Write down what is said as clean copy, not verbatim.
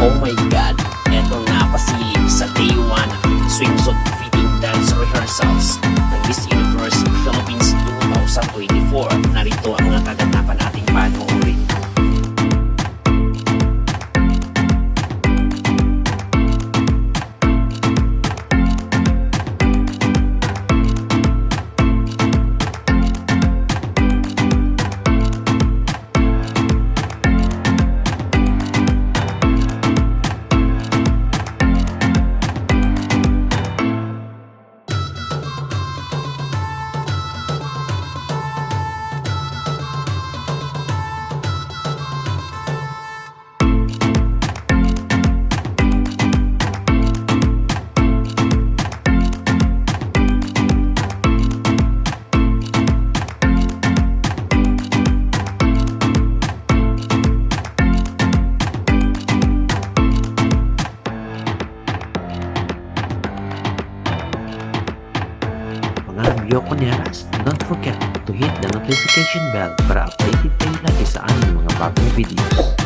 Oh my God, eto na pasilip sa day 1 swimsuit fitting dance rehearsals ng Miss Universe Philippines 2024. Narito ang mga kaganapan nating panoorin. Mga Bioconeras, don't forget to hit the notification bell para updated kayo lagi sa aming mga bagong videos.